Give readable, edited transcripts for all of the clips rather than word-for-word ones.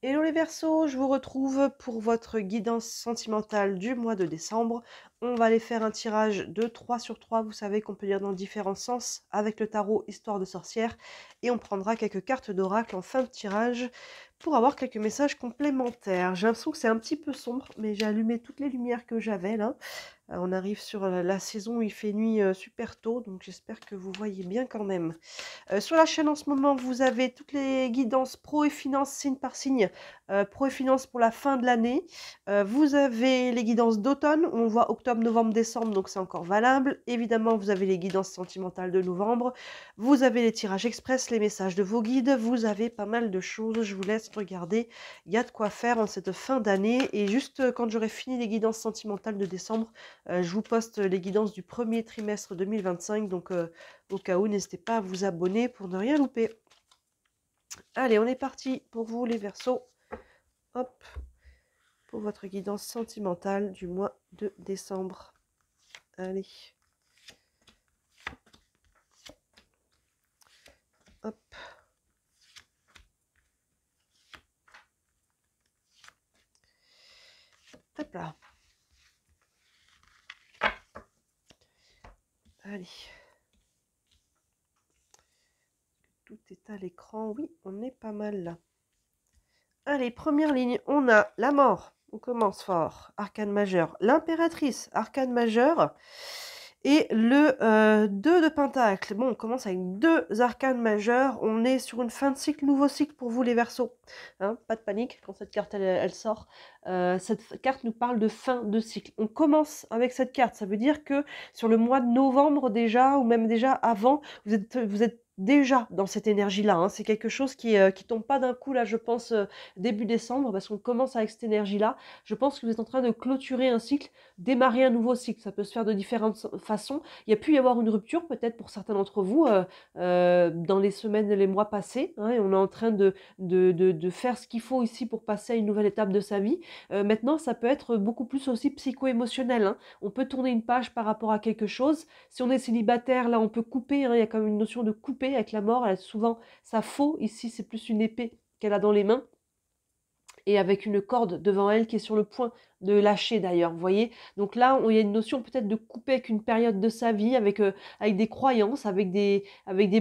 Hello les Verseaux, je vous retrouve pour votre guidance sentimentale du mois de décembre. On va aller faire un tirage de 3 sur 3, vous savez qu'on peut lire dans différents sens avec le tarot Histoire de sorcière. Et on prendra quelques cartes d'oracle en fin de tirage pour avoir quelques messages complémentaires. J'ai l'impression que c'est un petit peu sombre, mais j'ai allumé toutes les lumières que j'avais là. On arrive sur la saison où il fait nuit super tôt, donc j'espère que vous voyez bien quand même. Sur la chaîne en ce moment, vous avez toutes les guidances pro et finance signe par signe, pro et finance pour la fin de l'année. Vous avez les guidances d'automne, on voit octobre, novembre, décembre, donc c'est encore valable. Évidemment, vous avez les guidances sentimentales de novembre. Vous avez les tirages express, les messages de vos guides. Vous avez pas mal de choses. Je vous laisse regarder. Il y a de quoi faire en cette fin d'année. Et juste quand j'aurai fini les guidances sentimentales de décembre, je vous poste les guidances du premier trimestre 2025. Donc, au cas où, n'hésitez pas à vous abonner pour ne rien louper. Allez, on est parti pour vous les Verseaux. Hop, pour votre guidance sentimentale du mois de décembre. Allez. Hop. Hop là. Allez. Tout est à l'écran. Oui, on est pas mal là. Allez, première ligne, on a la mort. On commence fort. Arcane majeur. L'impératrice, arcane majeur. Et le 2 de pentacle. Bon, on commence avec 2 arcanes majeurs. On est sur une fin de cycle, nouveau cycle pour vous les Verseaux. Hein, pas de panique quand cette carte elle sort. Cette carte nous parle de fin de cycle. On commence avec cette carte. Ça veut dire que sur le mois de novembre déjà, ou même déjà avant, vous êtes déjà dans cette énergie-là. Hein. C'est quelque chose qui tombe pas d'un coup, là, je pense, début décembre, parce qu'on commence avec cette énergie-là. Je pense que vous êtes en train de clôturer un cycle, démarrer un nouveau cycle. Ça peut se faire de différentes façons. Il y a pu y avoir une rupture, peut-être pour certains d'entre vous, dans les semaines et les mois passés. Hein, et on est en train de faire ce qu'il faut ici pour passer à une nouvelle étape de sa vie. Maintenant, ça peut être beaucoup plus aussi psycho-émotionnel. Hein. On peut tourner une page par rapport à quelque chose. Si on est célibataire, là, on peut couper. Hein, il y a quand même une notion de couper avec la mort. Elle a souvent ça faux. Ici, c'est plus une épée qu'elle a dans les mains. Et avec une corde devant elle qui est sur le point de lâcher d'ailleurs, vous voyez. Donc là, il y a une notion peut-être de couper avec une période de sa vie, avec des croyances, avec des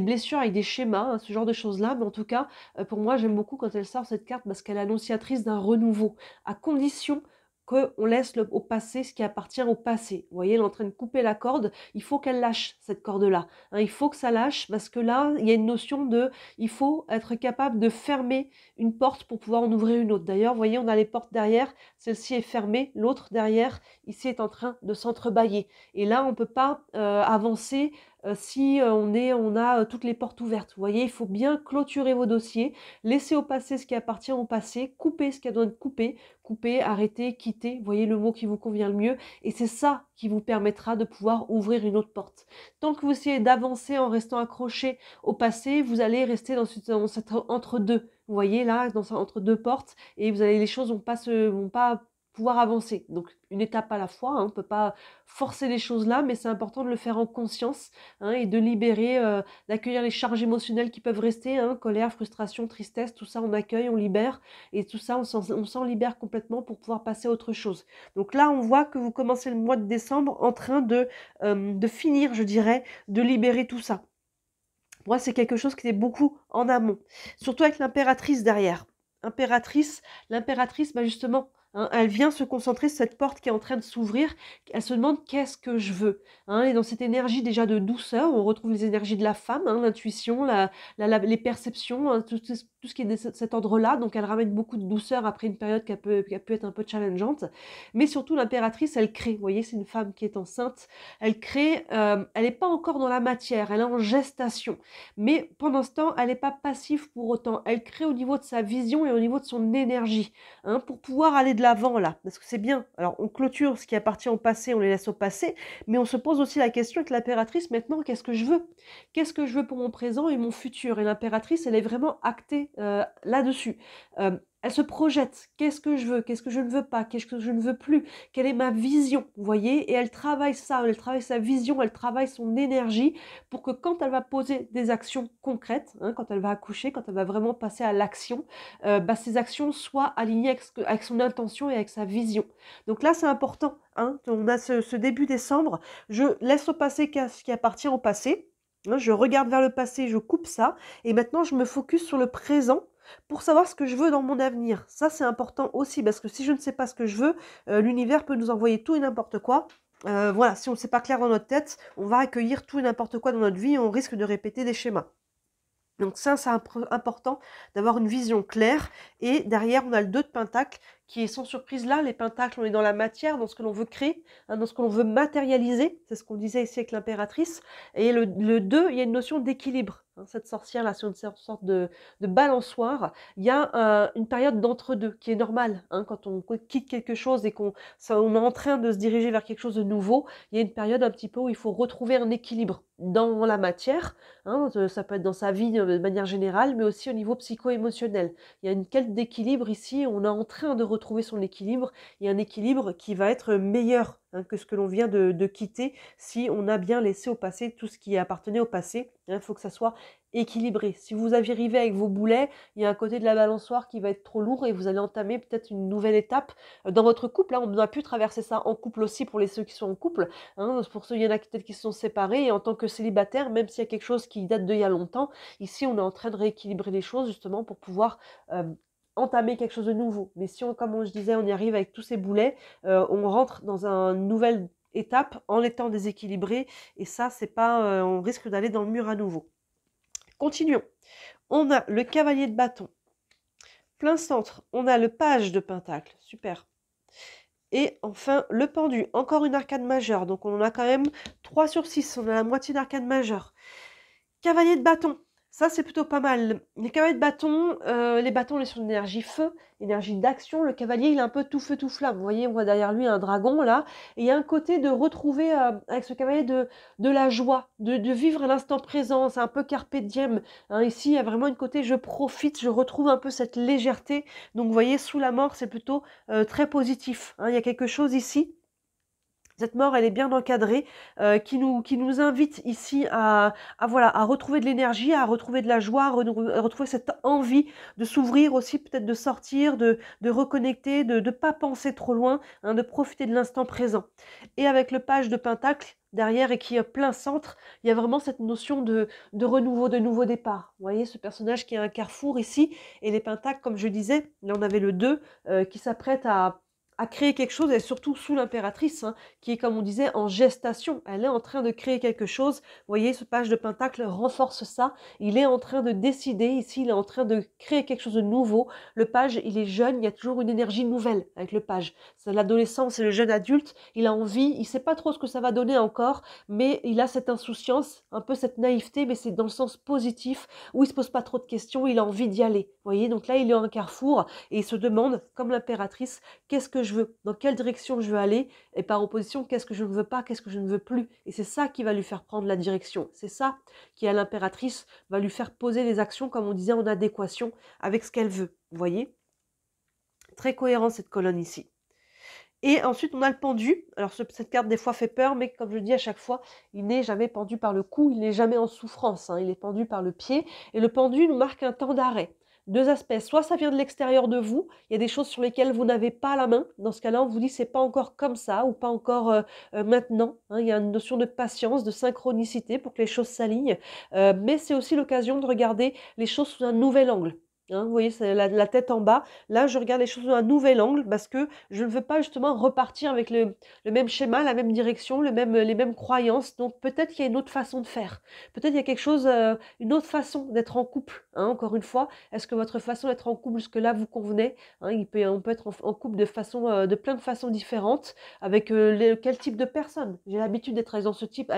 blessures, avec des schémas, hein, ce genre de choses-là. Mais en tout cas, pour moi, j'aime beaucoup quand elle sort cette carte parce qu'elle est annonciatrice d'un renouveau, à condition qu'on laisse au passé ce qui appartient au passé. Vous voyez, elle est en train de couper la corde, il faut qu'elle lâche cette corde-là. Hein, il faut que ça lâche parce que là, il y a une notion de, il faut être capable de fermer une porte pour pouvoir en ouvrir une autre. D'ailleurs, vous voyez, on a les portes derrière, celle-ci est fermée, l'autre derrière, ici est en train de s'entrebâiller. Et là, on ne peut pas avancer si on a toutes les portes ouvertes. Vous voyez, il faut bien clôturer vos dossiers, laisser au passé ce qui appartient au passé, couper ce qui doit être coupé, couper, arrêter, quitter, vous voyez le mot qui vous convient le mieux, et c'est ça qui vous permettra de pouvoir ouvrir une autre porte. Tant que vous essayez d'avancer en restant accroché au passé, vous allez rester dans cet entre-deux. Vous voyez là, entre deux portes, et les choses vont pas pouvoir avancer. Donc une étape à la fois, hein, on ne peut pas forcer les choses là, mais c'est important de le faire en conscience, hein, et de libérer, d'accueillir les charges émotionnelles qui peuvent rester, hein, colère, frustration, tristesse, tout ça on accueille, on libère, et tout ça on s'en libère complètement pour pouvoir passer à autre chose. Donc là on voit que vous commencez le mois de décembre en train de finir, je dirais, de libérer tout ça. Moi, c'est quelque chose qui est beaucoup en amont, surtout avec l'impératrice derrière. L'impératrice, bah justement, hein, elle vient se concentrer sur cette porte qui est en train de s'ouvrir. Elle se demande qu'est-ce que je veux. Hein, et dans cette énergie déjà de douceur, on retrouve les énergies de la femme, hein, l'intuition, les perceptions, hein, tout ce qui est de cet ordre-là. Donc elle ramène beaucoup de douceur après une période qui a pu être un peu challengeante. Mais surtout, l'impératrice, elle crée. Vous voyez, c'est une femme qui est enceinte. Elle crée, elle n'est pas encore dans la matière, elle est en gestation. Mais pendant ce temps, elle n'est pas passive pour autant. Elle crée au niveau de sa vision et au niveau de son énergie, hein, pour pouvoir aller de l'avant là. Parce que c'est bien. Alors, on clôture ce qui appartient au passé, on les laisse au passé, mais on se pose aussi la question avec l'impératrice, maintenant, qu'est-ce que je veux? Qu'est-ce que je veux pour mon présent et mon futur? Et l'impératrice, elle est vraiment actée là-dessus. Elle se projette. Qu'est-ce que je veux? Qu'est-ce que je ne veux pas? Qu'est-ce que je ne veux plus? Quelle est ma vision? Vous voyez? Et elle travaille ça, elle travaille sa vision, elle travaille son énergie pour que quand elle va poser des actions concrètes, hein, quand elle va accoucher, quand elle va vraiment passer à l'action, ces actions soient alignées avec son intention et avec sa vision. Donc là, c'est important. Hein, on a ce début décembre. Je laisse au passé ce qui appartient au passé. Hein, je regarde vers le passé, je coupe ça. Et maintenant, je me focus sur le présent pour savoir ce que je veux dans mon avenir. Ça, c'est important aussi, parce que si je ne sais pas ce que je veux, l'univers peut nous envoyer tout et n'importe quoi. Voilà, si on ne sait pas clair dans notre tête, on va accueillir tout et n'importe quoi dans notre vie et on risque de répéter des schémas. Donc ça, c'est important d'avoir une vision claire. Et derrière, on a le 2 de Pentacle qui est sans surprise là. Les Pentacles, on est dans la matière, dans ce que l'on veut créer, hein, dans ce que l'on veut matérialiser. C'est ce qu'on disait ici avec l'impératrice. Et le 2, il y a une notion d'équilibre. Hein, cette sorcière-là, c'est une sorte de balançoire. Il y a une période d'entre-deux qui est normale. Hein, quand on quitte quelque chose et qu'on est en train de se diriger vers quelque chose de nouveau, il y a une période un petit peu où il faut retrouver un équilibre dans la matière. Hein, ça peut être dans sa vie de manière générale, mais aussi au niveau psycho-émotionnel. Il y a une quête d'équilibre ici, on est en train de retrouver son équilibre, et un équilibre qui va être meilleur, hein, que ce que l'on vient de quitter, si on a bien laissé au passé tout ce qui appartenait au passé. Il faut que ça soit équilibré. Si vous arrivez avec vos boulets, il y a un côté de la balançoire qui va être trop lourd et vous allez entamer peut-être une nouvelle étape dans votre couple. Hein, on a pu traverser ça en couple aussi pour ceux qui sont en couple. Hein, pour ceux, il y en a peut-être qui se sont séparés et en tant que célibataire, même s'il y a quelque chose qui date d'il y a longtemps, ici on est en train de rééquilibrer les choses justement pour pouvoir entamer quelque chose de nouveau. Mais si, comme je disais, on y arrive avec tous ces boulets, on rentre dans une nouvelle étape en étant déséquilibré et ça, c'est pas, on risque d'aller dans le mur à nouveau. Continuons. On a le cavalier de bâton. Plein centre, on a le page de pentacle. Super. Et enfin, le pendu. Encore une arcane majeure. Donc, on en a quand même 3 sur 6. On a la moitié d'arcane majeure. Cavalier de bâton. Ça, c'est plutôt pas mal. Les cavaliers de bâton, les bâtons, on est sur l'énergie feu, énergie d'action. Le cavalier, il est un peu tout feu, tout flamme. Vous voyez, on voit derrière lui un dragon, là. Et il y a un côté de retrouver, avec ce cavalier, de la joie, de vivre à l'instant présent. C'est un peu carpe diem. Hein. Ici, il y a vraiment une côté, je profite, je retrouve un peu cette légèreté. Donc, vous voyez, sous la mort, c'est plutôt très positif. Hein. Il y a quelque chose ici. Cette mort, elle est bien encadrée, qui nous invite ici à retrouver de l'énergie, à retrouver de la joie, à retrouver cette envie de s'ouvrir aussi, peut-être de sortir, de reconnecter, de ne pas penser trop loin, hein, de profiter de l'instant présent. Et avec le page de Pentacle derrière et qui est plein centre, il y a vraiment cette notion de renouveau, de nouveau départ. Vous voyez ce personnage qui est un carrefour ici, et les Pentacles, comme je disais, là on avait le 2 qui s'apprête à créer quelque chose, et surtout sous l'impératrice, hein, qui est, comme on disait, en gestation. Elle est en train de créer quelque chose. Vous voyez, ce page de Pentacle renforce ça. Il est en train de décider, ici, il est en train de créer quelque chose de nouveau. Le page, il est jeune, il y a toujours une énergie nouvelle avec le page. C'est l'adolescent, c'est le jeune adulte, il a envie, il ne sait pas trop ce que ça va donner encore, mais il a cette insouciance, un peu cette naïveté, mais c'est dans le sens positif, où il ne se pose pas trop de questions, il a envie d'y aller. Vous voyez, donc là, il est en carrefour, et il se demande, comme l'impératrice, qu'est-ce que je veux, dans quelle direction je veux aller, et par opposition, qu'est-ce que je ne veux pas, qu'est-ce que je ne veux plus. Et c'est ça qui va lui faire prendre la direction. C'est ça qui, à l'impératrice, va lui faire poser les actions, comme on disait, en adéquation avec ce qu'elle veut. Vous voyez? Très cohérent cette colonne ici. Et ensuite, on a le pendu. Alors, cette carte, des fois, fait peur, mais comme je dis à chaque fois, il n'est jamais pendu par le cou, il n'est jamais en souffrance. Hein, il est pendu par le pied. Et le pendu nous marque un temps d'arrêt. 2 aspects. Soit ça vient de l'extérieur de vous, il y a des choses sur lesquelles vous n'avez pas la main. Dans ce cas-là, on vous dit c'est pas encore comme ça ou pas encore maintenant. Hein, il y a une notion de patience, de synchronicité pour que les choses s'alignent. Mais c'est aussi l'occasion de regarder les choses sous un nouvel angle. Hein, vous voyez, c'est la tête en bas. Là, je regarde les choses sous un nouvel angle parce que je ne veux pas justement repartir avec le même schéma, la même direction, les mêmes croyances. Donc peut-être qu'il y a une autre façon de faire. Peut-être il y a quelque chose, une autre façon d'être en couple. Hein, encore une fois, est-ce que votre façon d'être en couple jusque-là vous convenait? Hein, on peut être en couple de plein de façons différentes. Avec quel type de personne? J'ai l'habitude d'être dans ce type,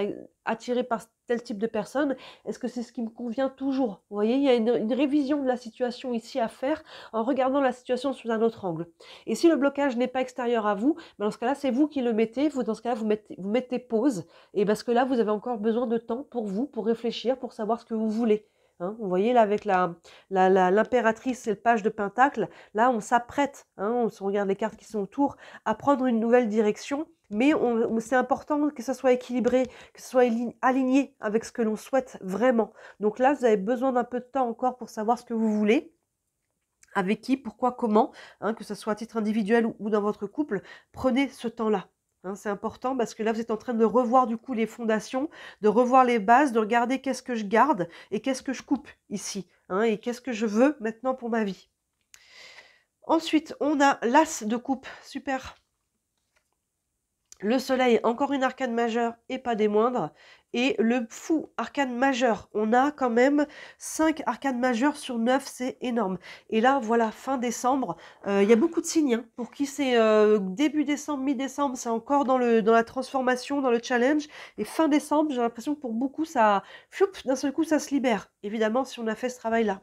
attiré par tel type de personne. Est-ce que c'est ce qui me convient toujours? Vous voyez, il y a une révision de la situation ici à faire en regardant la situation sous un autre angle. Et si le blocage n'est pas extérieur à vous, ben dans ce cas-là, c'est vous qui le mettez. Dans ce cas-là, vous mettez pause. Et parce que là, vous avez encore besoin de temps pour vous, pour réfléchir, pour savoir ce que vous voulez. Hein. Vous voyez là avec l'impératrice et le page de Pentacle, là on s'apprête, hein, on regarde les cartes qui sont autour, à prendre une nouvelle direction, mais c'est important que ça soit équilibré, que ce soit aligné avec ce que l'on souhaite vraiment. Donc là, vous avez besoin d'un peu de temps encore pour savoir ce que vous voulez. Avec qui, pourquoi, comment, hein, que ce soit à titre individuel ou dans votre couple, prenez ce temps-là. Hein, c'est important parce que là, vous êtes en train de revoir du coup les fondations, de revoir les bases, de regarder qu'est-ce que je garde et qu'est-ce que je coupe ici, hein, et qu'est-ce que je veux maintenant pour ma vie. Ensuite, on a l'As de coupe, super. Le soleil, encore une arcane majeure et pas des moindres. Et le fou, arcane majeur. On a quand même 5 arcanes majeures sur 9, c'est énorme. Et là, voilà, fin décembre, il y a beaucoup de signes. Hein, pour qui c'est début décembre, mi-décembre, c'est encore dans la transformation, dans le challenge. Et fin décembre, j'ai l'impression que pour beaucoup, ça, d'un seul coup, ça se libère. Évidemment, si on a fait ce travail-là.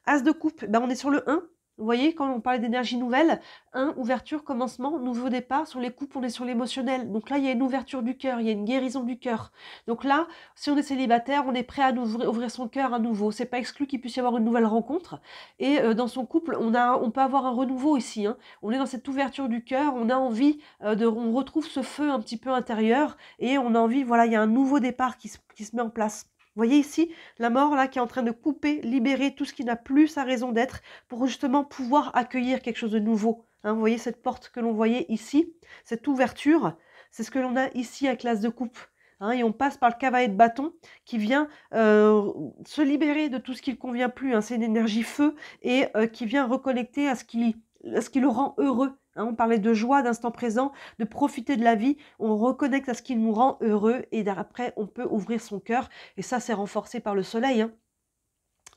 As de coupe, ben, on est sur le 1. Vous voyez, quand on parlait d'énergie nouvelle, 1, ouverture, commencement, nouveau départ. Sur les coupes, on est sur l'émotionnel. Donc là, il y a une ouverture du cœur, il y a une guérison du cœur. Donc là, si on est célibataire, on est prêt à ouvrir son cœur à nouveau. C'est pas exclu qu'il puisse y avoir une nouvelle rencontre. Et dans son couple, on peut avoir un renouveau ici. Hein. On est dans cette ouverture du cœur, on a envie, on retrouve ce feu un petit peu intérieur et on a envie, voilà, il y a un nouveau départ qui se met en place. Vous voyez ici, la mort là qui est en train de couper, libérer tout ce qui n'a plus sa raison d'être pour justement pouvoir accueillir quelque chose de nouveau. Hein, vous voyez cette porte que l'on voyait ici, cette ouverture, c'est ce que l'on a ici avec l'as de coupe. Hein, et on passe par le cavalier de bâton qui vient se libérer de tout ce qui ne convient plus. Hein, c'est une énergie feu et qui vient reconnecter à ce qui le rend heureux. Hein, on parlait de joie, d'instant présent, de profiter de la vie. On reconnecte à ce qui nous rend heureux et après, on peut ouvrir son cœur. Et ça, c'est renforcé par le soleil. Hein.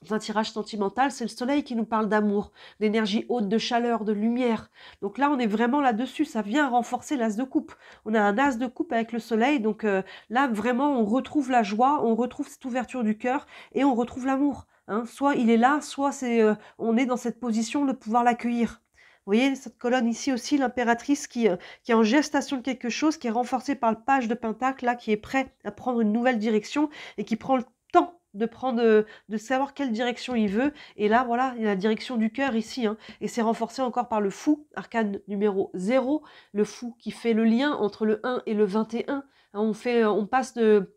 Dans un tirage sentimental, c'est le soleil qui nous parle d'amour, d'énergie haute, de chaleur, de lumière. Donc là, on est vraiment là-dessus. Ça vient renforcer l'as de coupe. On a un as de coupe avec le soleil. Donc là, vraiment, on retrouve la joie, on retrouve cette ouverture du cœur et on retrouve l'amour. Hein. Soit il est là, soit on est dans cette position de pouvoir l'accueillir. Vous voyez cette colonne ici aussi, l'impératrice qui est en gestation de quelque chose, qui est renforcée par le page de Pentacle, là, qui est prêt à prendre une nouvelle direction et qui prend le temps de savoir quelle direction il veut. Et là, voilà, il y a la direction du cœur ici. Hein, et c'est renforcé encore par le fou, arcane numéro 0, le fou qui fait le lien entre le 1 et le 21. Hein, on passe de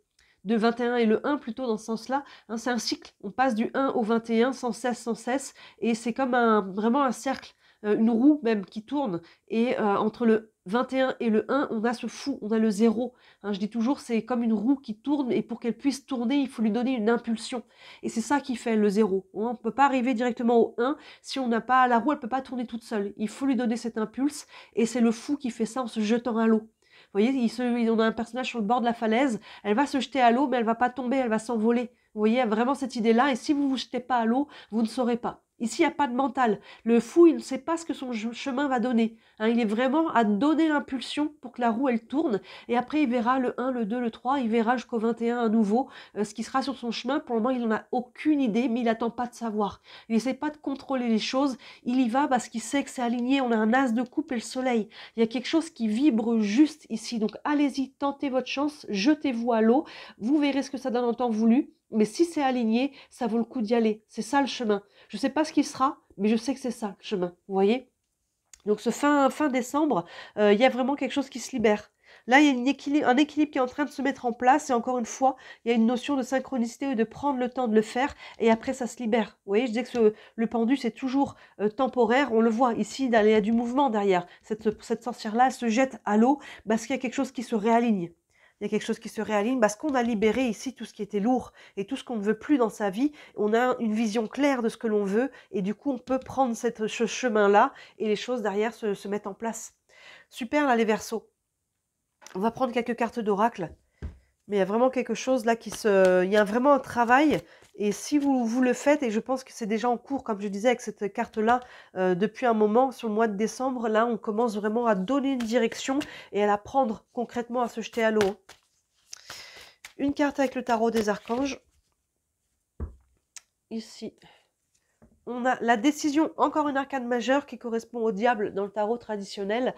21 et le 1 plutôt dans ce sens-là. Hein, c'est un cycle. On passe du 1 au 21 sans cesse, sans cesse. Et c'est comme vraiment un cercle, une roue même qui tourne. Et entre le 21 et le 1, on a ce fou, on a le 0. Hein, je dis toujours, c'est comme une roue qui tourne et pour qu'elle puisse tourner, il faut lui donner une impulsion. Et c'est ça qui fait le 0. On ne peut pas arriver directement au 1 si on n'a pas... La roue, elle ne peut pas tourner toute seule. Il faut lui donner cet impulse et c'est le fou qui fait ça en se jetant à l'eau. Vous voyez, on a un personnage sur le bord de la falaise, elle va se jeter à l'eau, mais elle va pas tomber, elle va s'envoler. Vous voyez, vraiment cette idée-là, et si vous ne vous jetez pas à l'eau, vous ne saurez pas. Ici, il n'y a pas de mental. Le fou, il ne sait pas ce que son chemin va donner. Hein, il est vraiment à donner l'impulsion pour que la roue, elle tourne. Et après, il verra le 1, le 2, le 3, il verra jusqu'au 21 à nouveau ce qui sera sur son chemin. Pour le moment, il n'en a aucune idée, mais il n'attend pas de savoir. Il n'essaie pas de contrôler les choses. Il y va parce qu'il sait que c'est aligné. On a un as de coupe et le soleil. Il y a quelque chose qui vibre juste ici. Donc, allez-y, tentez votre chance, jetez-vous à l'eau. Vous verrez ce que ça donne en temps voulu. Mais si c'est aligné, ça vaut le coup d'y aller. C'est ça le chemin. Je ne sais pas ce qui sera, mais je sais que c'est ça le chemin. Vous voyez? Donc ce fin décembre, il y a vraiment quelque chose qui se libère. Là, il y a un équilibre qui est en train de se mettre en place. Et encore une fois, il y a une notion de synchronicité et de prendre le temps de le faire. Et après, ça se libère. Vous voyez, je disais que le pendu, c'est toujours temporaire. On le voit ici, il y a du mouvement derrière. Cette sorcière-là, elle se jette à l'eau parce qu'il y a quelque chose qui se réaligne. Il y a quelque chose qui se réaligne parce qu'on a libéré ici tout ce qui était lourd et tout ce qu'on ne veut plus dans sa vie. On a une vision claire de ce que l'on veut et du coup, on peut prendre ce chemin-là et les choses derrière se mettent en place. Super, là, les Verseaux. On va prendre quelques cartes d'oracle. Mais il y a vraiment quelque chose là il y a vraiment un travail. Et si vous le faites, et je pense que c'est déjà en cours, comme je disais, avec cette carte-là, depuis un moment, sur le mois de décembre, là, on commence vraiment à donner une direction et à la prendre concrètement, à se jeter à l'eau. Une carte avec le tarot des archanges. Ici. on a la décision, encore une arcane majeure qui correspond au diable dans le tarot traditionnel,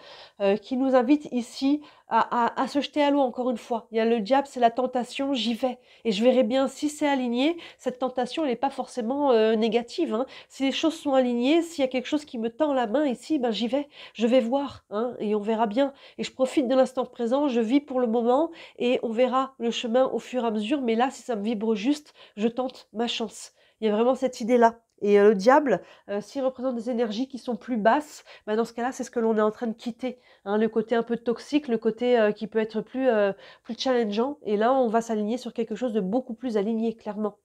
qui nous invite ici à se jeter à l'eau encore une fois. Il y a le diable, c'est la tentation, j'y vais. Et je verrai bien si c'est aligné, cette tentation, elle n'est pas forcément négative. Hein. Si les choses sont alignées, s'il y a quelque chose qui me tend la main ici, ben j'y vais. Je vais voir, hein, et on verra bien. Et je profite de l'instant présent, je vis pour le moment, et on verra le chemin au fur et à mesure. Mais là, si ça me vibre juste, je tente ma chance. Il y a vraiment cette idée-là. Et le diable, s'il représente des énergies qui sont plus basses, bah dans ce cas-là, c'est ce que l'on est en train de quitter. Hein, le côté un peu toxique, le côté qui peut être plus challengeant. Et là, on va s'aligner sur quelque chose de beaucoup plus aligné, clairement.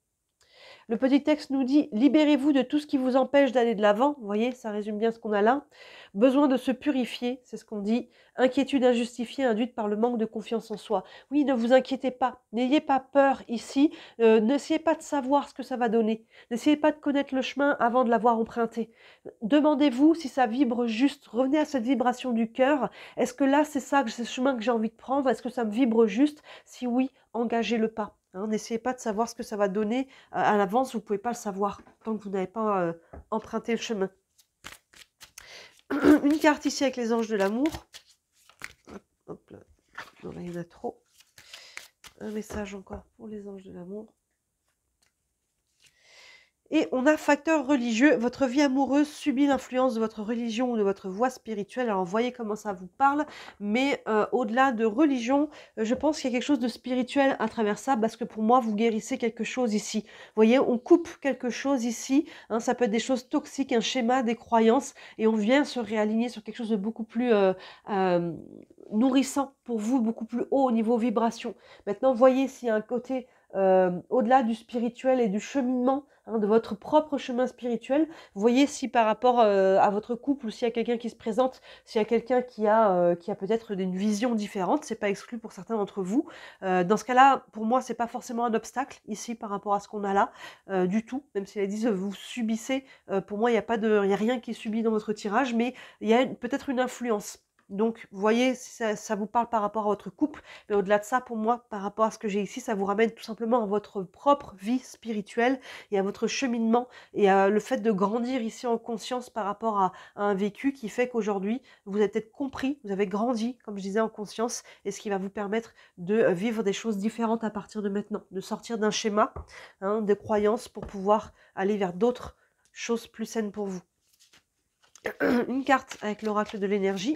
Le petit texte nous dit « Libérez-vous de tout ce qui vous empêche d'aller de l'avant ». Vous voyez, ça résume bien ce qu'on a là. Besoin de se purifier, c'est ce qu'on dit. Inquiétude injustifiée induite par le manque de confiance en soi. Oui, ne vous inquiétez pas. N'ayez pas peur ici. N'essayez pas de savoir ce que ça va donner. N'essayez pas de connaître le chemin avant de l'avoir emprunté. Demandez-vous si ça vibre juste. Revenez à cette vibration du cœur. Est-ce que là, c'est ça, c'est ce chemin que j'ai envie de prendre? Est-ce que ça me vibre juste? Si oui, engagez le pas. Hein, n'essayez pas de savoir ce que ça va donner à l'avance, vous ne pouvez pas le savoir tant que vous n'avez pas emprunté le chemin. Une carte ici avec les anges de l'amour. Hop là. Non, là, il y en a trop. Un message encore pour les anges de l'amour. Et on a facteur religieux. Votre vie amoureuse subit l'influence de votre religion ou de votre voie spirituelle. Alors, voyez comment ça vous parle. Mais au-delà de religion, je pense qu'il y a quelque chose de spirituel à travers ça. Parce que pour moi, vous guérissez quelque chose ici. Vous voyez, on coupe quelque chose ici. Hein, ça peut être des choses toxiques, un schéma, des croyances. Et on vient se réaligner sur quelque chose de beaucoup plus nourrissant pour vous, beaucoup plus haut au niveau vibration. Maintenant, voyez s'il y a un côté au-delà du spirituel et du cheminement, hein, de votre propre chemin spirituel, voyez si par rapport à votre couple ou s'il y a quelqu'un qui se présente, s'il y a quelqu'un qui a peut-être une vision différente, c'est pas exclu pour certains d'entre vous. Dans ce cas-là, pour moi, c'est pas forcément un obstacle ici par rapport à ce qu'on a là du tout. Même si elles disent vous subissez, pour moi, il y a rien qui est subi dans votre tirage, mais il y a peut-être une influence. Donc, vous voyez si ça vous parle par rapport à votre couple, mais au-delà de ça, pour moi, par rapport à ce que j'ai ici, ça vous ramène tout simplement à votre propre vie spirituelle et à votre cheminement et à le fait de grandir ici en conscience par rapport à un vécu qui fait qu'aujourd'hui, vous avez peut-être compris, vous avez grandi, comme je disais, en conscience, et ce qui va vous permettre de vivre des choses différentes à partir de maintenant, de sortir d'un schéma, hein, de croyances pour pouvoir aller vers d'autres choses plus saines pour vous. Une carte avec l'oracle de l'énergie.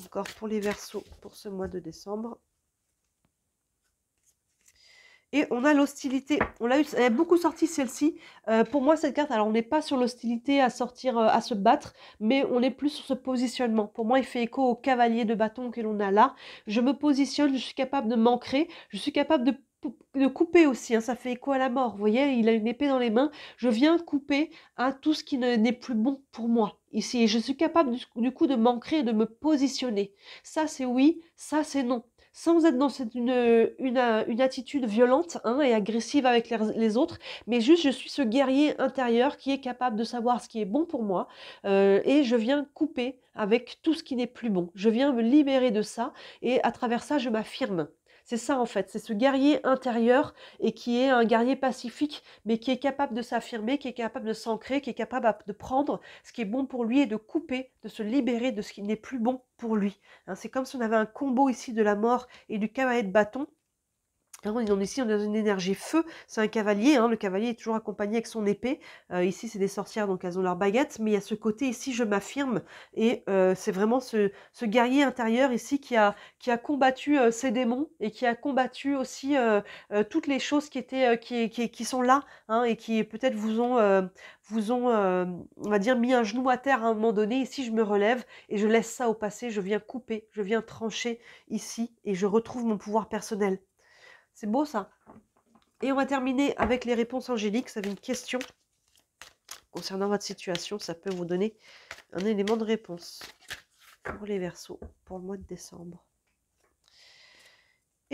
Encore pour les Verseaux pour ce mois de décembre. Et on a l'hostilité. On l'a eu, elle est beaucoup sorti celle-ci. Pour moi, cette carte, alors on n'est pas sur l'hostilité à sortir, à se battre, mais on est plus sur ce positionnement. Pour moi, il fait écho au cavalier de bâton que l'on a là. Je me positionne, je suis capable de m'ancrer, je suis capable de couper aussi, hein, ça fait écho à la mort. Vous voyez, il a une épée dans les mains. Je viens couper à tout ce qui n'est plus bon pour moi ici. Et je suis capable du coup de m'ancrer et de me positionner. Ça, c'est oui, ça, c'est non. Sans être dans une attitude violente, hein, et agressive avec les autres, mais juste je suis ce guerrier intérieur qui est capable de savoir ce qui est bon pour moi, et je viens couper avec tout ce qui n'est plus bon. Je viens me libérer de ça, et à travers ça, je m'affirme. C'est ça en fait, c'est ce guerrier intérieur et qui est un guerrier pacifique, mais qui est capable de s'affirmer, qui est capable de s'ancrer, qui est capable de prendre ce qui est bon pour lui et de couper, de se libérer de ce qui n'est plus bon pour lui. Hein, c'est comme si on avait un combo ici de la mort et du cavalier de bâton. Ici, on est dans une énergie feu, c'est un cavalier, hein, le cavalier est toujours accompagné avec son épée. Ici, c'est des sorcières, donc elles ont leur baguette, mais il y a ce côté ici, je m'affirme, et c'est vraiment ce guerrier intérieur ici qui a combattu ses démons, et qui a combattu aussi toutes les choses qui étaient qui sont là, hein, et qui peut-être on va dire, mis un genou à terre à un moment donné. Ici, je me relève, et je laisse ça au passé, je viens couper, je viens trancher ici, et je retrouve mon pouvoir personnel. C'est beau ça. Et on va terminer avec les réponses angéliques. Vous avez une question concernant votre situation. Ça peut vous donner un élément de réponse pour les Verseaux pour le mois de décembre.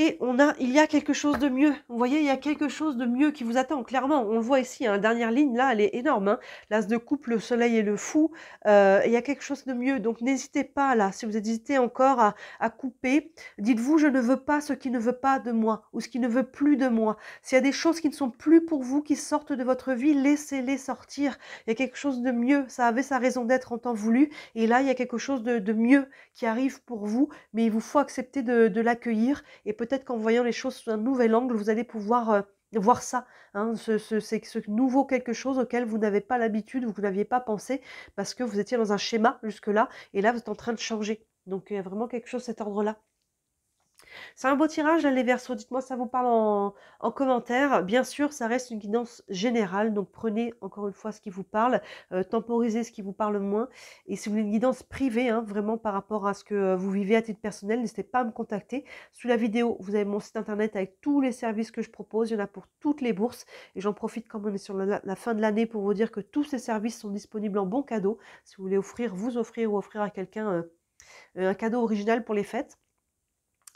Et il y a quelque chose de mieux. Vous voyez, il y a quelque chose de mieux qui vous attend. Clairement, on le voit ici, hein, dernière ligne, là, elle est énorme. Hein. L'as de coupe, le soleil et le fou. Il y a quelque chose de mieux. Donc, n'hésitez pas, là, si vous hésitez encore à couper, dites-vous, je ne veux pas ce qui ne veut pas de moi ou ce qui ne veut plus de moi. S'il y a des choses qui ne sont plus pour vous, qui sortent de votre vie, laissez-les sortir. Il y a quelque chose de mieux. Ça avait sa raison d'être en temps voulu. Et là, il y a quelque chose de mieux qui arrive pour vous. Mais il vous faut accepter de l'accueillir. Et peut-être qu'en voyant les choses sous un nouvel angle, vous allez pouvoir voir ça, hein, ce nouveau quelque chose auquel vous n'avez pas l'habitude ou que vous n'aviez pas pensé parce que vous étiez dans un schéma jusque-là et là, vous êtes en train de changer. Donc, il y a vraiment quelque chose de cet ordre-là. C'est un beau tirage, là, les Verseaux. Dites-moi si ça vous parle en commentaire. Bien sûr, ça reste une guidance générale, donc prenez encore une fois ce qui vous parle, temporisez ce qui vous parle moins. Et si vous voulez une guidance privée, hein, vraiment par rapport à ce que vous vivez à titre personnel, n'hésitez pas à me contacter. Sous la vidéo, vous avez mon site internet avec tous les services que je propose. Il y en a pour toutes les bourses. Et j'en profite comme on est sur la fin de l'année pour vous dire que tous ces services sont disponibles en bon cadeau. Si vous voulez vous offrir ou offrir à quelqu'un un cadeau original pour les fêtes.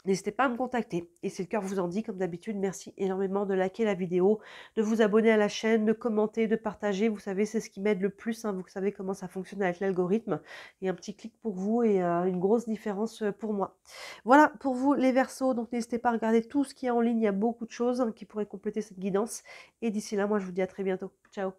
N'hésitez pas à me contacter. Et si le cœur vous en dit, comme d'habitude, merci énormément de liker la vidéo, de vous abonner à la chaîne, de commenter, de partager. Vous savez, c'est ce qui m'aide le plus. Hein. Vous savez comment ça fonctionne avec l'algorithme. Et un petit clic pour vous et une grosse différence pour moi. Voilà pour vous les Verseaux. Donc n'hésitez pas à regarder tout ce qui est en ligne. Il y a beaucoup de choses qui pourraient compléter cette guidance. Et d'ici là, moi, je vous dis à très bientôt. Ciao.